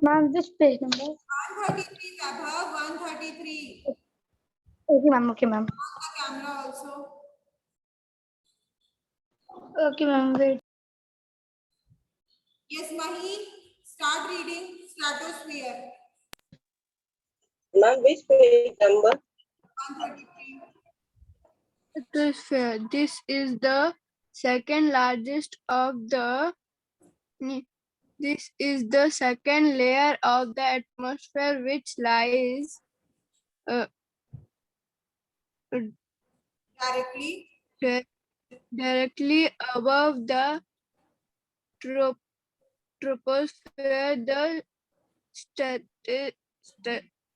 Ma'am, this page number. 133, Vaibhav, 133. Okay, ma'am. Okay, ma'am. On the camera also. Okay, ma'am. Wait. Yes, Mahi, start reading stratosphere. Ma'am, which page number? 133. Stratosphere. This is the second largest of the. This is the second layer of the atmosphere, which lies uh, Directly. directly above the troposphere. The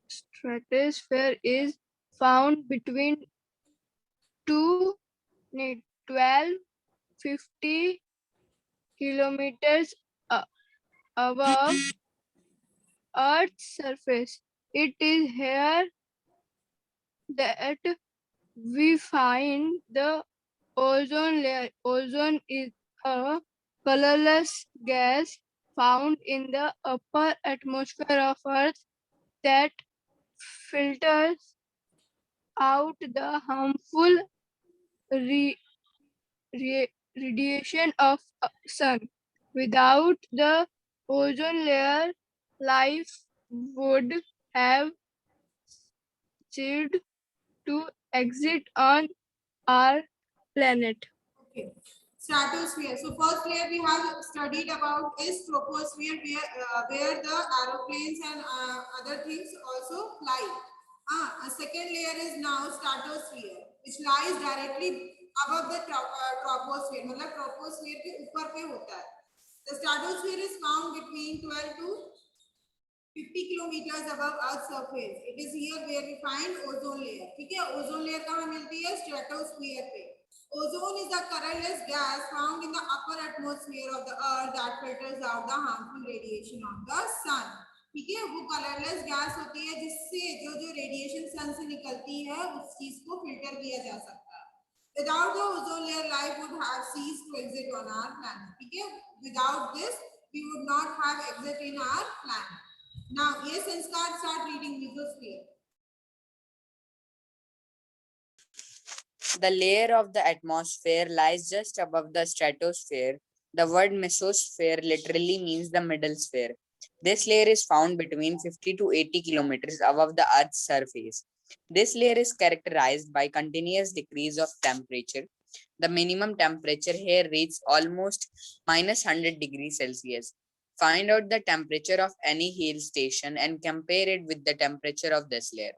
stratosphere is found between 1250 kilometers above Earth's surface. It is here that we find the ozone layer. Ozone is a colorless gas found in the upper atmosphere of Earth that filters out the harmful radiation of sun. Without the ozone layer, life would have ceased to exist on our planet. Okay. Stratosphere. So first layer we have studied about is troposphere, where the aeroplanes and other things also fly. A second layer is now stratosphere, which lies directly above the troposphere. मतलब troposphere के ऊपर पे होता है. The stratosphere is found between 12 to 50 kilometers above Earth's surface. It is here where we find ozone layer. ठीक है, ozone layer कहाँ मिलती है? Stratosphere पे. Ozone is a colorless gas found in the upper atmosphere of the Earth that filters out the harmful radiation of the sun. ठीक है, वो colourless gas होती है जिससे जो जो रेडिएशन सन से निकलती है उस चीज को फिल्टर किया जा सकता है. Without the ozone layer, life would have ceased to exist on our planet. ठीक है, without this, we would not have exist in our planet. Now, yes, Sanskar, start reading mesosphere. The layer of the atmosphere lies just above the stratosphere. The word mesosphere literally means the middle sphere. This layer is found between 50 to 80 kilometers above the Earth's surface. This layer is characterized by continuous decrease of temperature. The minimum temperature here reaches almost minus 100 degrees Celsius. Find out the temperature of any hill station and compare it with the temperature of this layer.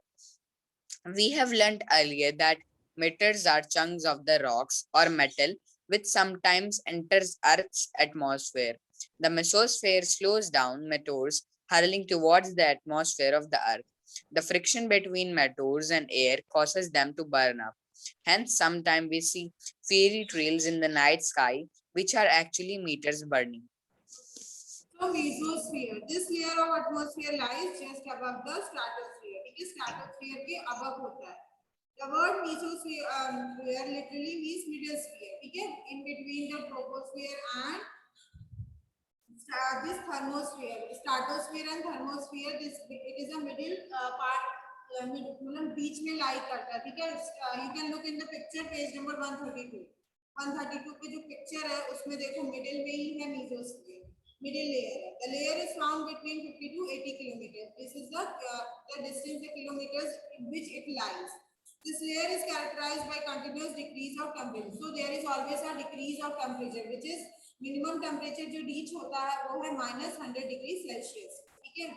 We have learned earlier that meteors are chunks of the rocks or metal which sometimes enters Earth's atmosphere. The mesosphere slows down meteors hurling towards the atmosphere of the Earth. The friction between meteors and air causes them to burn up. Hence, sometimes we see fiery trails in the night sky, which are actually meteors burning. So mesosphere, this layer of atmosphere lies just above the stratosphere. ठीक है, stratosphere के above होता है. The word mesosphere literally means middle sphere. ठीक है, in between the troposphere and this thermosphere, stratosphere and thermosphere. This it is a middle part. मतलब बीच में lie करता है. ठीक है, you can look in the picture page number 132. 132 पे जो picture है उसमें देखो middle में ही है mesosphere. Middle layer. The layer is found between 50 to 80 kilometers. This is the distance, the kilometers in which it lies. This layer is characterized by continuous decrease of temperature. So there is always a decrease of temperature, which is minimum temperature जो reach होता है वो है -100 degree Celsius. ठीक है.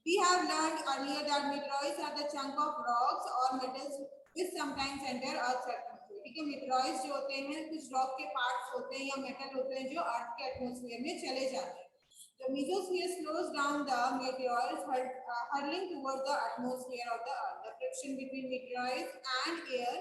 We have learned earlier that meteoroids are the chunk of rocks or metals which sometimes enter Earth's atmosphere. ठीक है, meteoroids जो होते हैं कुछ रॉक के पार्ट्स होते हैं या मेटल होते हैं जो अर्थ के एटमॉस्फेयर में चले जाते हैं. The mesosphere slows down the meteoroids hurling towards the atmosphere of the Earth. The friction between meteoroids and air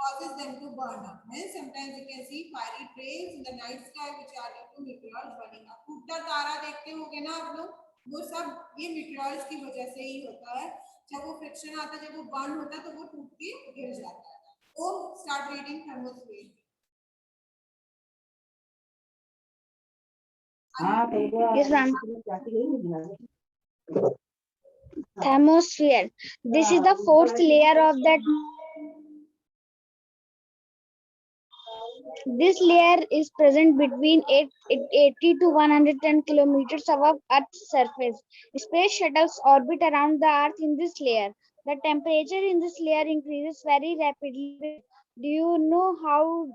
causes them to burn up. And sometimes you can see fiery trails in the night sky which are due to meteoroids burning up. टूटता तारा देखते होंगे ना आप लोग, वो सब ये meteoroids की वजह से ही होता है. जब वो फ्रिक्शन आता है, जब वो बर्न होता है तो वो टूट के गिर जाता है. तो start reading thermosphere. Yes, ma'am. Thermosphere. This is the fourth layer of that. This layer is present between 80 to 110 kilometers above Earth's surface. Space shuttles orbit around the Earth in this layer. The temperature in this layer increases very rapidly. Do you know how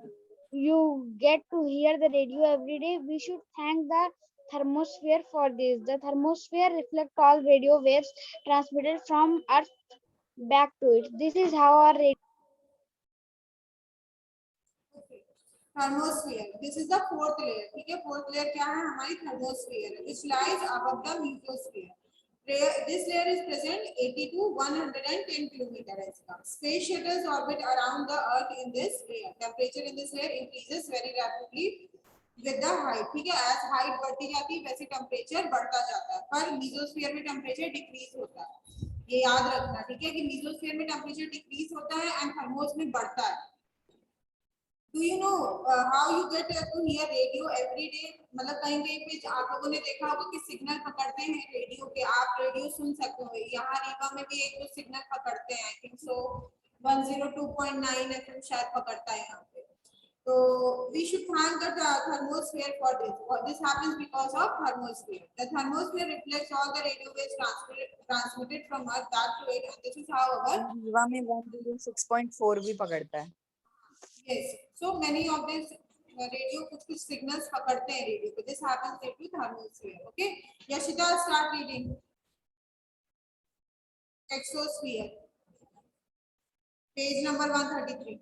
you get to hear the radio every day? We should thank the thermosphere for this. The thermosphere reflects all radio waves transmitted from Earth back to it. This is how our radio. Thermosphere. This is the fourth layer. ठीक है, fourth layer क्या है हमारी thermosphere, which lies above the mesosphere. This layer is present 80 to 110 kilometer है इसका. Space shuttles orbit around the Earth in this layer. Temperature in this layer increases very rapidly with the height. ठीक है, as height बढ़ती जाती है वैसे temperature बढ़ता जाता है. पर mesosphere में temperature decrease होता है. ये याद रखना, ठीक है, कि mesosphere में temperature decrease होता है and thermos में बढ़ता है. Do you know how you get to hear radio every day? मतलब कहीं कहीं पे आप लोगों ने देखा होगा कि सिग्नल पकड़ते हैं रेडियो के, आप रेडियो सुन सकते हो. यहाँ रीवा में भी एक दो सिग्नल पकड़ते हैं, आई थिंक सो 102.9 FM शायद पकड़ता है यहाँ पे. तो we should thank the thermosphere for this. This happens because of thermosphere. The thermosphere reflects all the radio waves transmitted from Earth back to it, and this is how our Rewa में 106.4 भी पकड़ता है. Yes, so many of these radio कुछ signals पकड़ते हैं radio पे. This happens due to thermosphere. Okay, Yashita, start reading. Exosphere, page number 133.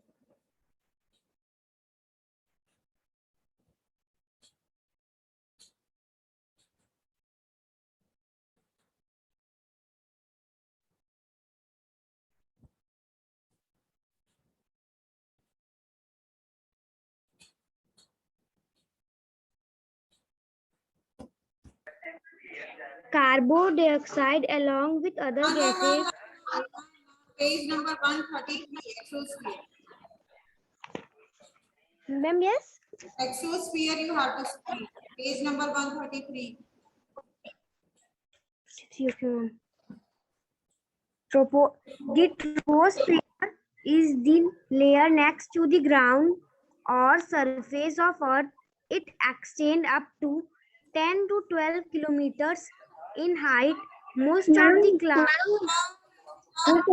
Carbon dioxide along with other gases. Page number 133. Exosphere. Ma'am, yes. Exosphere you have to see. Page number 133. The troposphere is the layer next to the ground or surface of Earth. It extends up to 10 to 12 kilometers in height. Most of the clouds. You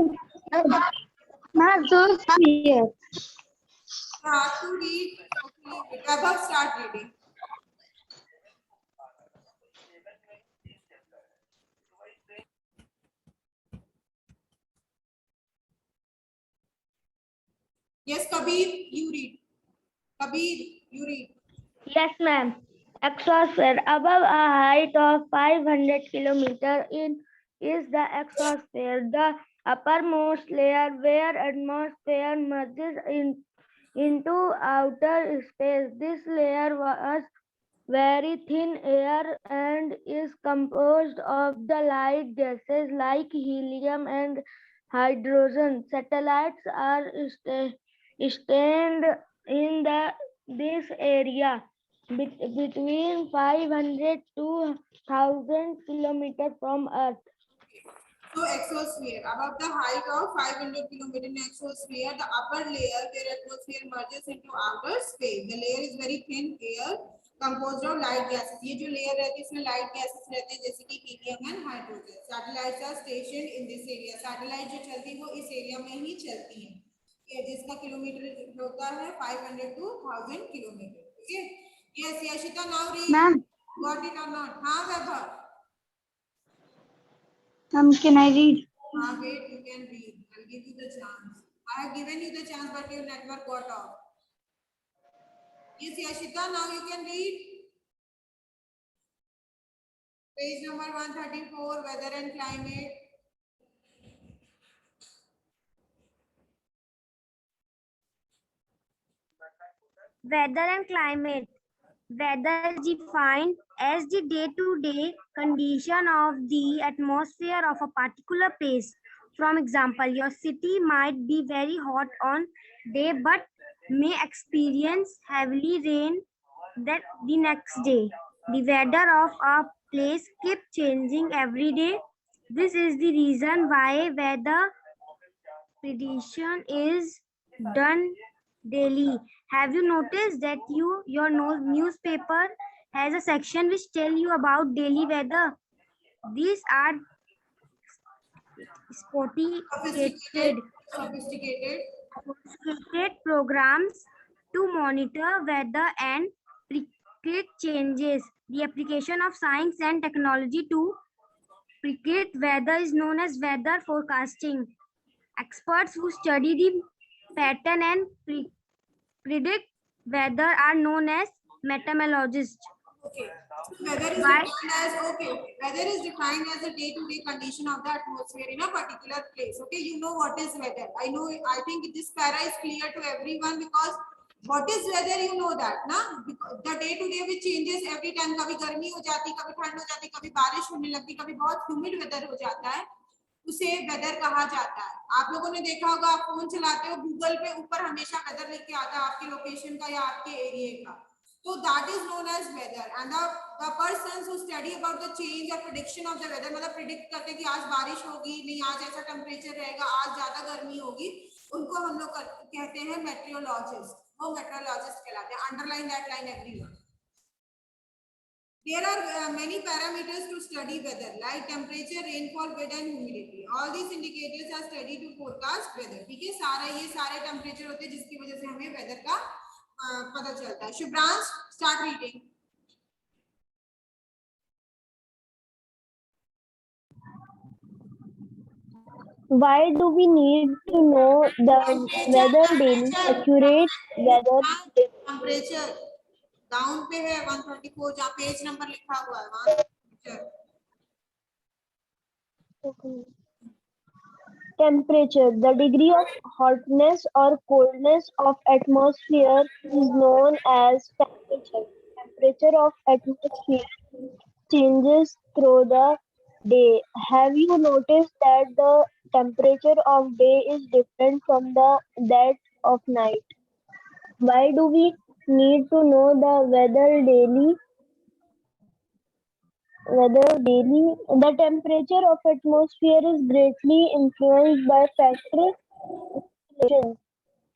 have to read. Okay, Above start reading. Yes, Kabir, you read. Kabir, you read. Yes, ma'am. Exosphere above a height of 500 kilometers is the exosphere, the uppermost layer where atmosphere merges into outer space. This layer was very thin air and is composed of the light gases like helium and hydrogen. Satellites are stationed in this area between 500 to 1000 kilometers from Earth. So exosphere, above the height of 500 kilometer in exosphere, the upper layer where atmosphere merges into outer space. The layer is very thin air composed of light gases. ये जो layer रहती है इसमें light gases रहते हैं जैसे कि helium and hydrogen. Satellites are stationed in this area. Satellite जो चलती है वो इस area में ही चलती है. ये जिसका किलोमीटर होता है 500 to 1000 kilometre. Okay. Yes, Yashita, now read. Ma'am. Got it or not? हाँ वैभव. Can I read? Wait, you can read. I'll give you the chance. I have given you the chance, but your network got off. Yes, Yashita, now you can read. Page number 134, weather and climate. Weather and climate. Weather is defined as the day-to-day condition of the atmosphere of a particular place. For example, your city might be very hot on day but may experience heavy rain the next day. The weather of a place keep changing every day. This is the reason why weather prediction is done daily. Have you noticed that your newspaper has a section which tell you about daily weather? These are Sophisticated, sophisticated. sophisticated programs to monitor weather and predict changes. The application of science and technology to predict weather is known as weather forecasting. Experts who study the pattern and predict weather are known as meteorologists. Okay. So weather is Why? defined as weather is defined as a day-to-day condition of the atmosphere in a particular place. Okay, you know what is weather. I think this para is clear to everyone because what is weather, you know that, na? Because the day-to-day which changes every time. कभी गर्मी हो जाती, कभी ठंड हो जाती, कभी बारिश होने लगती, कभी बहुत ह्यूमिड वेदर हो जाता है, उसे वेदर कहा जाता है. आप लोगों ने देखा होगा, आप फोन चलाते हो, गूगल पे ऊपर हमेशा वेदर लिख के आता है आपके लोकेशन का या आपके एरिया का. So that is known as weather, and the persons who study about the change or prediction of the weather, मतलब predict करते कि आज बारिश होगी, नहीं आज ऐसा टेम्परेचर रहेगा, आज ज्यादा गर्मी होगी, उनको हम लोग कहते हैं meteorologist. वो meteorologist कहलाते हैं. Underline that line everyone. There are many parameters to study weather, like temperature, rainfall, wind and humidity. All these indicators are studied to forecast weather. ठीक है, ये सारे टेम्परेचर होते हैं जिसकी वजह से हमें वेदर का पता चलता है. Shubhransh, start reading. Why do we need to know the weather daily? Accurate weather. Temperature down पे है 134, जहाँ पेज नंबर लिखा हुआ है वहाँ Temperature. The degree of hotness or coldness of atmosphere is known as temperature. Temperature of atmosphere changes through the day. Have you noticed that the temperature of day is different from that of night? Why do we need to know the weather daily? The temperature of atmosphere is greatly influenced by factor insulation.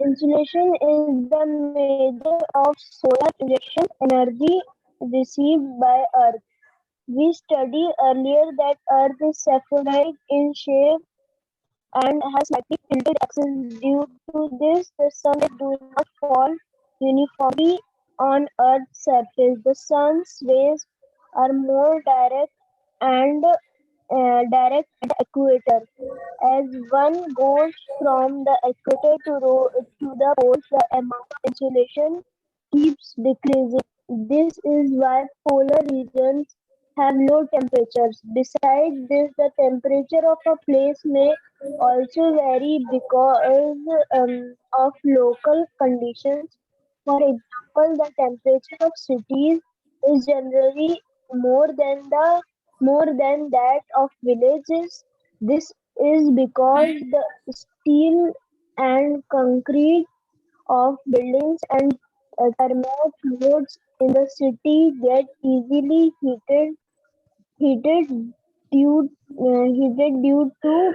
Insulation is the measure of solar injection energy received by Earth. We studied earlier that Earth is spheroid in shape and has slightly tilted axis. Due to this, the sun do not fall uniformly on Earth's surface. The sun's rays are more direct at the equator. As one goes from the equator to the poles, the amount of insulation keeps decreasing. This is why polar regions have low temperatures. Besides this, the temperature of a place may also vary because of local conditions. For example, the temperature of cities is generally more than that of villages. This is because the steel and concrete of buildings and thermal fluids in the city get easily heated due to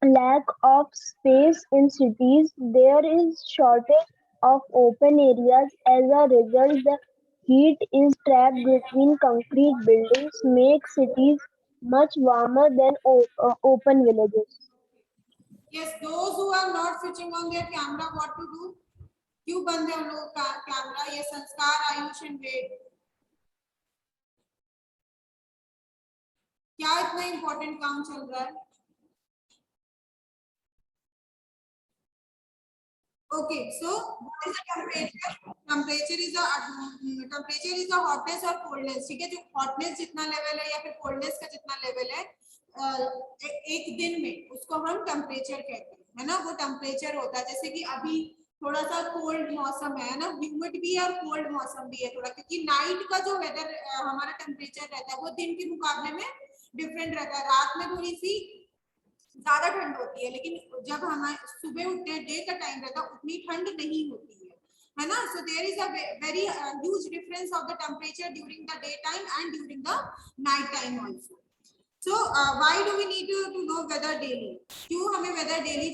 lack of space in cities. There is shortage of open areas. As a result, the heat is trapped between concrete buildings, make cities much warmer than open villages. Yes, those who are not switching on their camera, what to do? क्यों बंद है उन लोगों का camera? ये संस्कार, Ayush and वेद, क्या इतना इम्पोर्टेंट काम चल रहा है? Okay, so what is the temperature? Temperature is the hotness or coldness. ठीक है, जो hotness जितना लेवल है या फिर coldness का जितना लेवल है एक दिन में, उसको हम टेम्परेचर कहते हैं, है ना. वो टेम्परेचर होता है, जैसे कि अभी थोड़ा सा कोल्ड मौसम है ना, ह्यूमिड भी है और कोल्ड मौसम भी है थोड़ा, क्योंकि नाइट का जो वेदर हमारा टेम्परेचर रहता है वो दिन के मुकाबले में डिफरेंट रहता है. रात में थोड़ी सी ज्यादा ठंड होती है, लेकिन जब हमारे सुबह उठते डे का टाइम रहता है उतनी ठंड नहीं होती है. है ना. So there is a very huge difference of the temperature during the daytime and during the night time also. So why do we need to know weather daily? क्यों हमें weather daily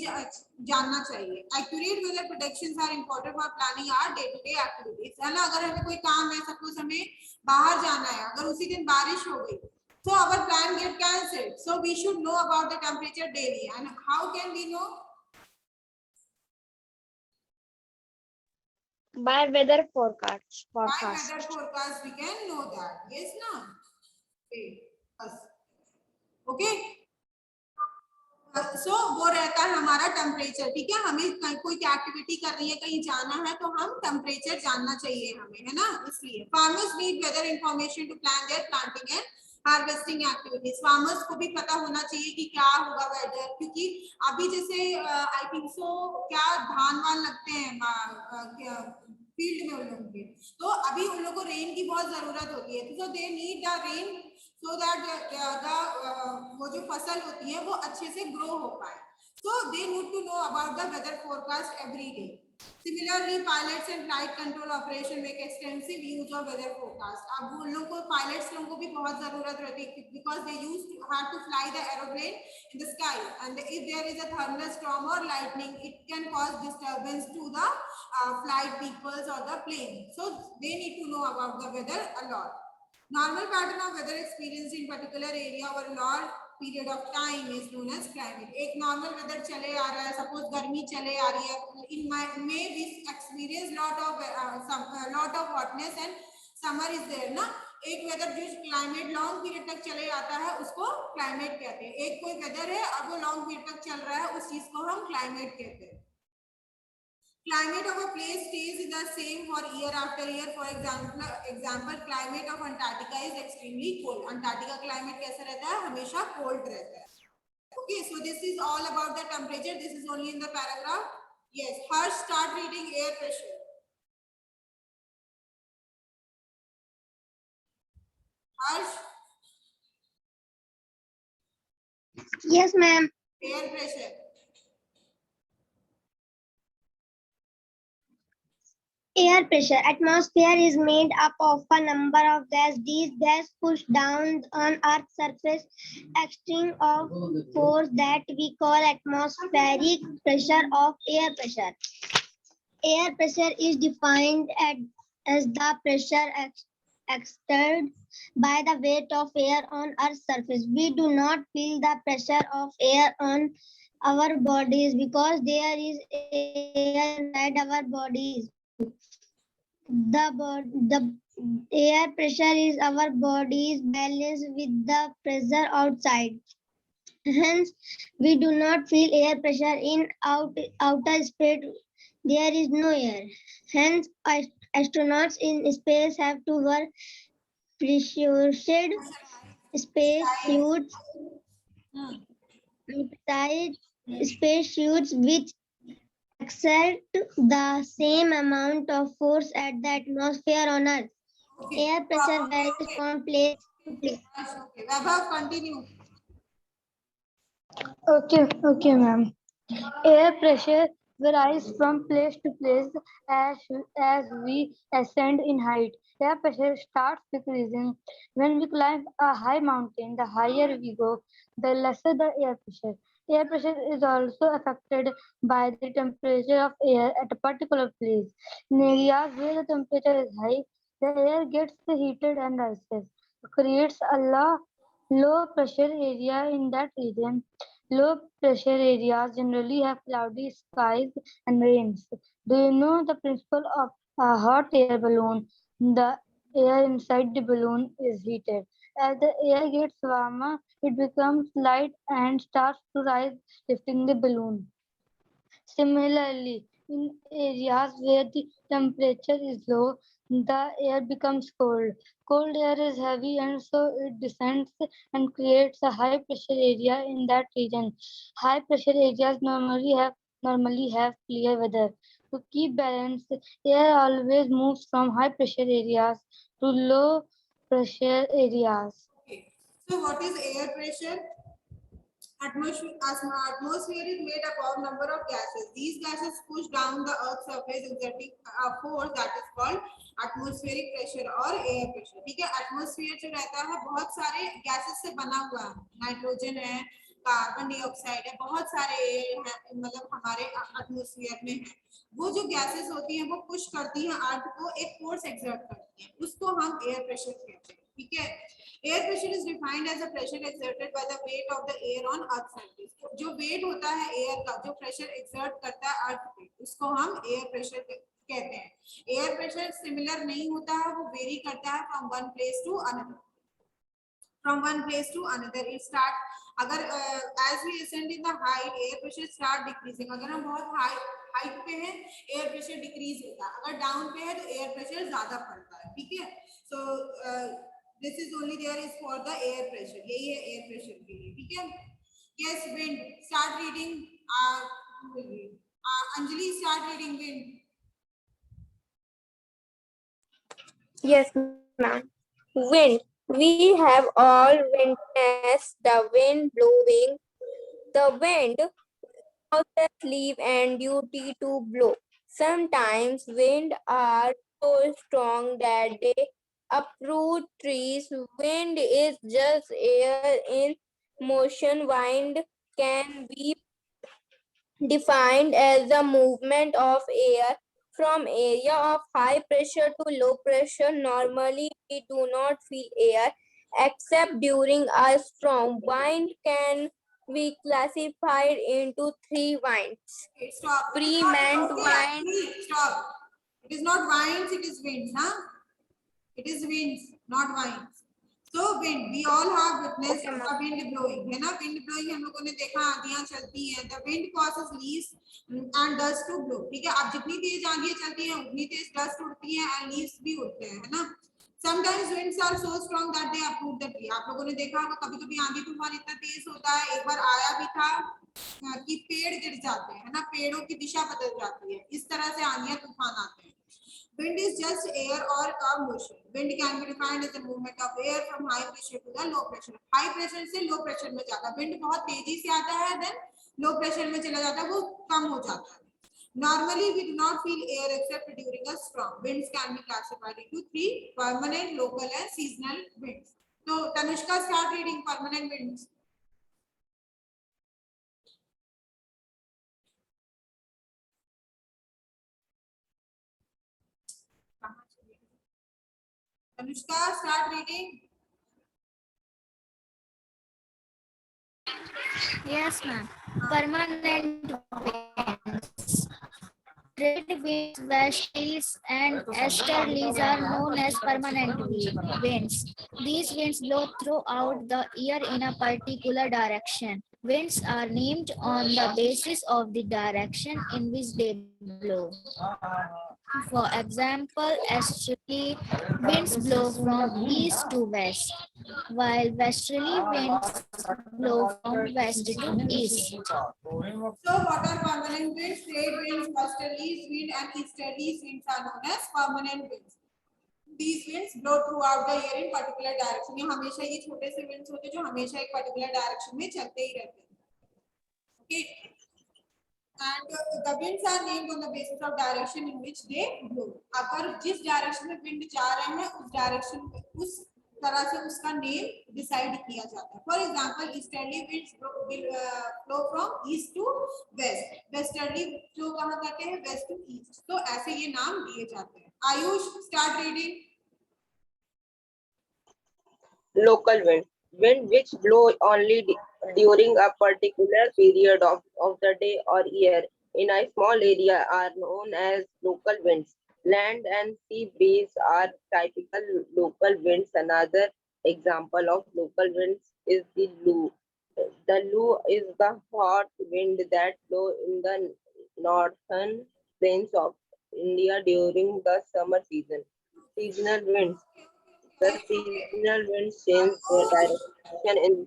जानना चाहिए? Accurate weather predictions are important for planning our day-to-day activities. है ना, अगर हमें कोई काम है, suppose हमें बाहर जाना है, अगर उसी दिन बारिश हो गई, so our plan get cancelled. So we should know about the temperature daily. And how can we know? By weather forecast. By weather forecast we can know that. Yes, na? Okay. Okay. So वो रहता है हमारा temperature. ठीक है, हमें कोई activity करनी है, कहीं जाना है, तो हम टेम्परेचर जानना चाहिए हमें, है ना. इसलिए farmers need weather information to plan their planting and harvesting activities. Farmers को भी पता होना चाहिए कि क्या होगा वेदर, क्योंकि अभी जैसे आई थिंक सो क्या धान वान लगते हैं फील्ड में उन लोगों के, तो अभी उन लोगों को रेन की बहुत जरूरत होती है. तो they need the rain so that वो जो फसल होती है वो अच्छे से ग्रो हो पाए. So they need to know about the weather forecast every day. Similarly, pilots and flight control operation make extensive use of weather forecast. अब उन लोगों को pilots लोगों को भी बहुत जरूरत रहती है, because they have to fly the aeroplane in the sky, and if there is a thunderstorm or lightning, it can cause disturbance to the flight vehicles or the plane. So they need to know about the weather a lot. Normal pattern of weather experienced in particular area over a long period of time is known as climate. एक normal weather चले आ रहा है, suppose गर्मी चले आ रही है, in May we experience lot of hotness and summer is there ना. एक weather जो climate long period तक चले आता है उसको climate कहते हैं. एक कोई weather है अब वो long period तक चल रहा है, उस चीज को हम climate कहते हैं. Climate of a place stays the same for year after year. For example, climate of Antarctica is extremely cold. Antarctica climate कैसा रहता है? हमेशा cold रहता है. Okay, so this is all about the temperature. This is only in the paragraph. Yes, Harsh, start reading air pressure. Harsh. Yes, ma'am. Air pressure. Air pressure. Atmosphere is made up of a number of gas. These gas push down on Earth's surface, acting of force that we call atmospheric pressure of air pressure. Air pressure is defined as the pressure exerted by the weight of air on Earth's surface. We do not feel the pressure of air on our bodies because there is air inside our bodies. The air pressure is our body's balance with the pressure outside. Hence, we do not feel air pressure in outer space. There is no air. Hence, astronauts in space have to wear pressurized space suits, which exert the same amount of force as the atmosphere on Earth. Okay. Air pressure varies from place to place. Okay. Vaibhav, continue. Okay, ma'am. Air pressure varies from place to place as we ascend in height. Air pressure starts decreasing when we climb a high mountain. The higher we go, the lesser the air pressure. Air pressure is also affected by the temperature of air at a particular place. In areas where the temperature is high, the air gets heated and rises, creates a low pressure area in that region. Low pressure areas generally have cloudy skies and rains. Do you know the principle of a hot air balloon? The air inside the balloon is heated. As the air gets warmer, it becomes light and starts to rise, lifting the balloon. Similarly, in areas where the temperature is low, the air becomes cold. Cold air is heavy and so it descends and creates a high pressure area in that region. High pressure areas normally have clear weather. To keep balance, air always moves from high pressure areas to low pressure areas. Okay. So what is air pressure? Atmosphere is made up of number of gases. These gases push down the Earth's surface, exerting a force that is called atmospheric pressure or air pressure. ठीक है, atmosphere जो रहता है बहुत सारे gases से बना हुआ है. नाइट्रोजन है, कार्बन डाइऑक्साइड है, बहुत सारे एयर है, मतलब हमारे एटमॉस्फेयर में है. वो जो गैसेस होती हैं वो पुश करती हैं अर्थ को, एक फोर्स एक्सर्ट करती हैं, उसको हम एयर प्रेशर कहते हैं. ठीक है, air pressure is defined as a pressure exerted by the weight of the air on earth surface. जो वेट होता है एयर का, जो प्रेशर एक्सर्ट करता है अर्थ पे, उसको हम एयर प्रेशर कहते हैं. एयर प्रेशर सिमिलर नहीं होता है, वो वेरी करता है from one place to another. From one place to another, it start अगर as we ascend in the height, air pressure start decreasing. अगर हम बहुत हाइट पे हैं, एयर प्रेशर डिक्रीज होता है. अगर डाउन पे है तो एयर प्रेशर ज्यादा पड़ता है. ठीक है, so this is only there is for the air pressure. यही है एयर प्रेशर के लिए. ठीक है, yes wind, start reading. Anjali start reading wind. Yes, ma'am. Wind. We have all witnessed the wind blowing. The wind causes leaf and duty to blow. Sometimes wind are so strong that they uproot trees. Wind is just air in motion. Wind can be defined as the movement of air from area of high pressure to low pressure. Normally, we do not feel air except during a storm. Wind can be classified into three winds. Okay, stop. Pre-meant Okay, wind. stop. It is not winds, it is winds, huh? It is winds, not winds. So wind, we all have witnessed Okay, a wind blowing, है ना? Wind blowing हम लोगों ने देखा, आंधियां चलती हैं. The wind causes leaves and dust to blow. ठीक है, अब जितनी तेज आंधियां चलती हैं, उतनी तेज dust उड़ती है and leaves भी उड़ते हैं, है ना? Sometimes winds are so strong that they uproot the tree. आप लोगों ने देखा होगा कभी-कभी आंधी तूफान इतना तेज होता है. एक बार आया भी था कि पेड़ गिर जाते हैं, है ना? पेड़ों की दिशा बदल जाती है. इस तरह से आंधियां तूफान आते हैं. Wind is just air or a motion. Wind can be defined as the movement of air from high pressure to the low pressure. High pressure से low pressure में जाता है. Wind बहुत तेजी से आता है, then low pressure में चला जाता है, वो कम हो जाता है. Normally, we do not feel air except during a storm. Winds can be classified into three: permanent, local, and seasonal winds. So, Tanushka, start reading permanent winds. Tanushka, start reading. Yes, ma'am. Permanent winds. Trade winds, westerlies, and easterlies are known as permanent winds. These winds blow throughout the year in a particular direction. Winds are named on the basis of the direction in which they blow. For example, easterly winds blow from east to west, while westerly winds blow from west to east. So, what are permanent winds? Trade winds, westerlies wind, and easterlies winds are known as permanent winds. These winds blow throughout the year in particular direction. ये हमेशा ये छोटे से winds होते हैं जो हमेशा एक particular direction में चलते ही रहते हैं. Okay. And the winds are named on the basis of direction in which they blow. अगर जिस direction में wind जा रहे हैं, उस direction में उस तरह से उसका name decide किया जाता है. For example, easterly winds flow from east to west. Westerly flow कहाँ करते हैं? West to east. तो ऐसे ये नाम दिए जाते हैं. Ayush, start reading. Local wind. Wind which blow only during a particular period of the day or year in a small area are known as local winds. Land and sea breeze are typical local winds. Another example of local winds is the loo. The loo is the hot wind that blow in the northern plains of India during the summer season. Seasonal winds. The seasonal winds change their direction in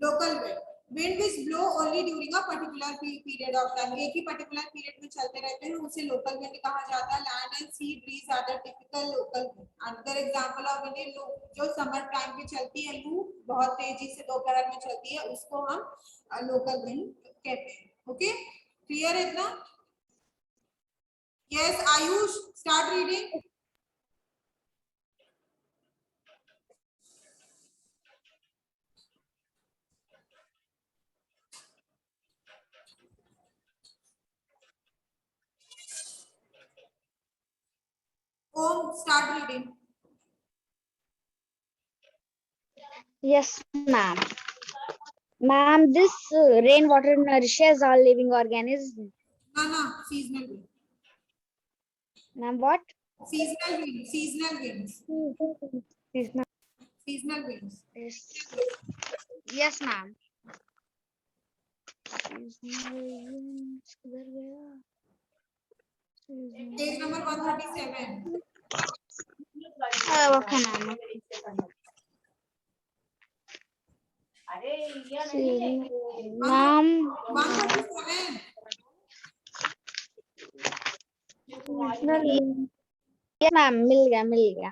Local wind. wind which blow only during a particular period of time, एक ही particular period में चलते रहते हैं, उसे local wind कहा जाता है. Land and sea breeze are the typical local wind. Another example of wind is जो summer time में चलती है, लू बहुत तेजी से दोपहर में चलती है, उसको हम local wind कहते हैं. Okay, clear है इतना? Yes, Ayush, start reading. Om, start reading. Yes, ma'am. Ma'am, this rainwater nourishes all living organisms. No, seasonal wind. Ma'am, what? Seasonal wind. Seasonal winds. Seasonal. Seasonal winds. Yes. Yes, ma'am. Seasonal winds. किधर गया? Seasonal- Page number 137. Okay, ma'am. Ma'am. 137. Yes, ma'am. मिल गया.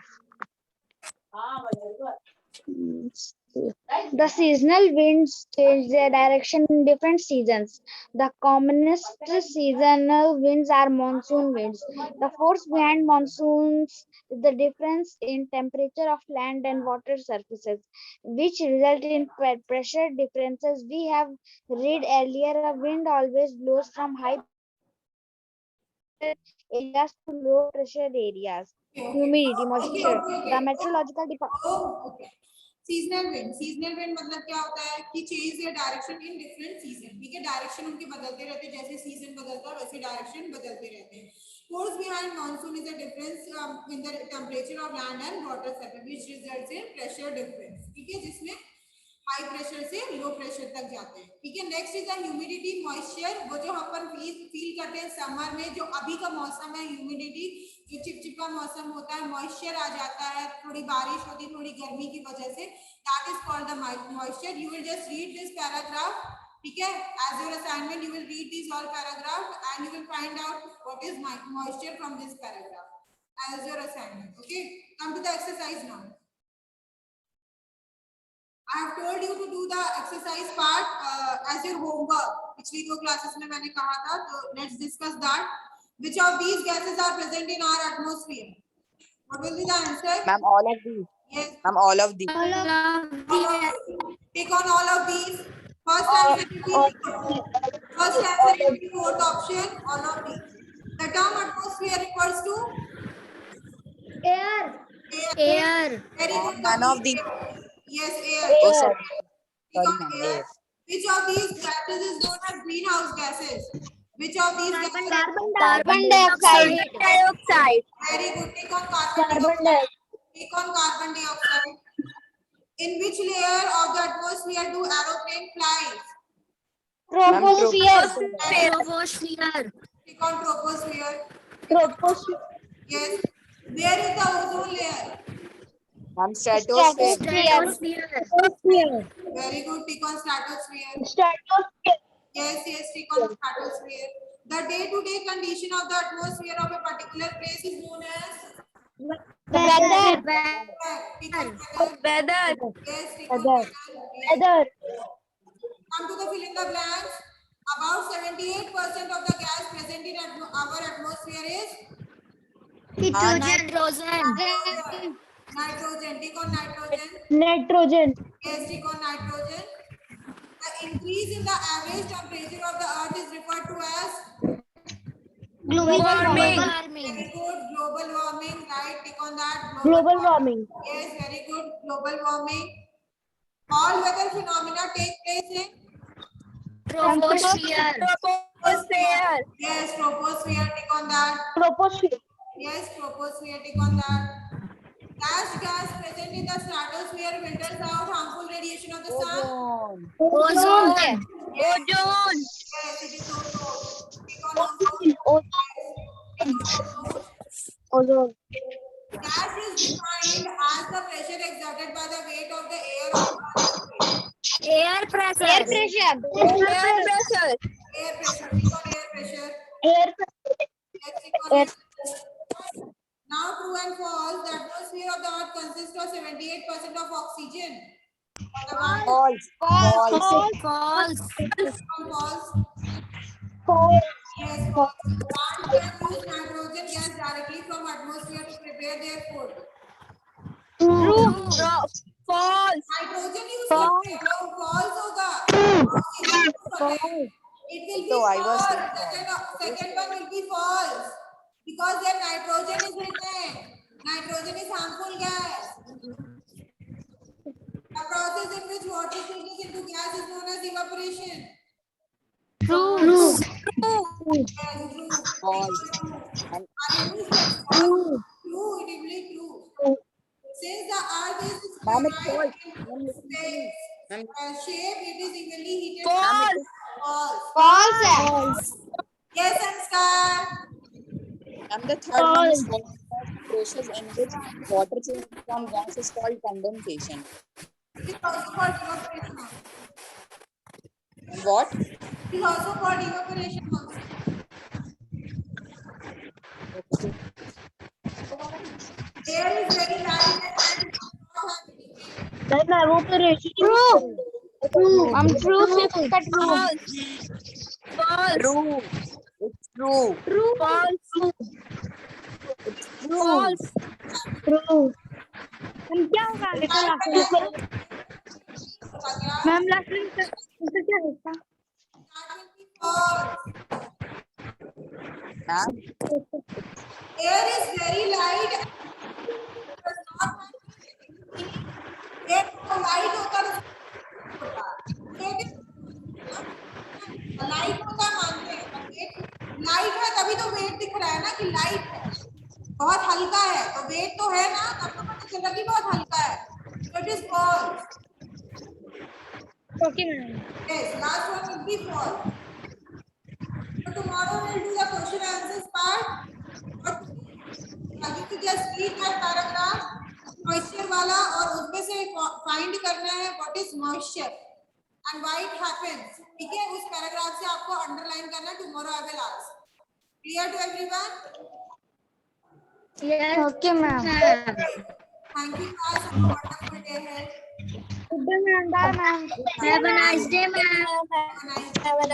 The seasonal winds change their direction in different seasons. The commonest seasonal winds are monsoon winds. The force behind monsoons is the difference in temperature of land and water surfaces, which result in pressure differences. We have read earlier, a wind always blows from high areas to low pressure areas. Humidity, moisture. The meteorological department. Oh, okay. Seasonal wind. Seasonal wind मतलब क्या होता है कि change their direction in different season. ठीक है, direction उनके बदलते रहते हैं, जैसे season बदलता है वैसे direction बदलते रहते हैं. Force behind monsoon is a difference in the temperature of land and water surface, which results in pressure difference. ठीक है, जिसमें हाई प्रेशर से लो प्रेशर तक जाते हैं. ठीक है, next is the humidity moisture. वो जो अपन फील करते हैं समर में, जो अभी का मौसम है, ह्यूमिडिटी जो चिपचिपा मौसम होता है, मॉइस्चर आ जाता है, थोड़ी बारिश होती है थोड़ी गर्मी की वजह से, that is called the moisture. You will just read this paragraph. ठीक है, as your assignment you will read this all paragraph and you will find out what is moisture from this paragraph as your assignment. Okay, come to the exercise now. I have told you to do the exercise part as your homework. पिछली दो classes में मैंने कहा था, तो let's discuss that. Which of these gases are present in our atmosphere? What will be the answer? Ma'am, all of these. Yes, Ma'am, all of these. all of these. Take on all of these. First answer, fourth option, all of these. The term atmosphere refers to Air. air. Very good. None of these. Yes, air. Oh, sorry. Take Sorry, on ma'am. air. Air. Which of these gases is known as greenhouse gases? Which of these gases? Carbon dioxide. Very good. Take on carbon dioxide. Take on carbon dioxide. In which layer of the atmosphere do aeroplane fly? Troposphere. Take on troposphere. Yes. Where is the ozone layer? Ma'am, stratosphere. Very good. Take on stratosphere. Yes, take on stratosphere. The day-to-day condition of the atmosphere of a particular place is known as Weather. take on weather. Yes, take on weather. Yes. Come to the fill in the blanks. About 78% of the gas present in our atmosphere is nitrogen. Take on nitrogen. Yes, take on nitrogen. The increase in the average temperature of the earth is referred to as Global warming. very good. Global warming, right? Take on that. Global warming. Yes, very good. Global warming. All weather phenomena take place in Troposphere. yes, troposphere. Take on that. Troposphere. Yes, troposphere. Take on that. Gas present in the stratosphere filters out harmful radiation of the sun. Ozone. Yes, it is ozone. Take on ozone. Gas is defined as the pressure exerted by the weight of the air on the surface. Air pressure. Air pressure. Air pressure. Click on air pressure. Air Let's click on air pressure. Now, true and false. The atmosphere of the Earth consists of 78% of oxygen. Or the one False. False. False. false. false. Yes, false. Plants can use nitrogen gas directly from atmosphere to prepare their food. False. Nitrogen use करते हैं लोग false होगा. Oxygen use होते हैं. It will be So I was saying false. false. Second one will be false because there nitrogen is written. Nitrogen is harmful gas. The process in which water changes into gas is known as evaporation. True. Yes, true. False. And True. True. It will be true. Since the earth is ma'am, it's spherical false. in Ma'am, listen to me. Ma'am, shape, it is evenly heated. ma'am, it is False. False. Yes, Anskar. And the third one is false. The process in which water changes from gas is called condensation. It is also called evaporation. What? It is also called evaporation. Air is very light and Then evaporation. True. True. True. It's true. False. It's true. True. Ma'am last में क्या होता? false. Ma'am, Air is very light. Does not have air तो light होता है. Light होता मानते हैं light है तभी तो वेट दिख रहा है ना कि लाइट है बहुत हल्का है तो वेट तो है ना तब तो पता चल रहा कि बहुत हल्का है so it is false. Okay, ma'am. Yes, last one will be false. So tomorrow we'll do the question answers part. But you to just read that paragraph moisture वाला और उसमें से find करना है what is moisture and why it happens. ठीक है उस paragraph से आपको अंडरलाइन करना. Tomorrow I will ask. Clear to everyone? Yes. Okay, ma'am. Thank you guys. Have a wonderful day ahead. Good day, ma'am. Bye, ma'am. Have a nice day, ma'am. Have a nice day.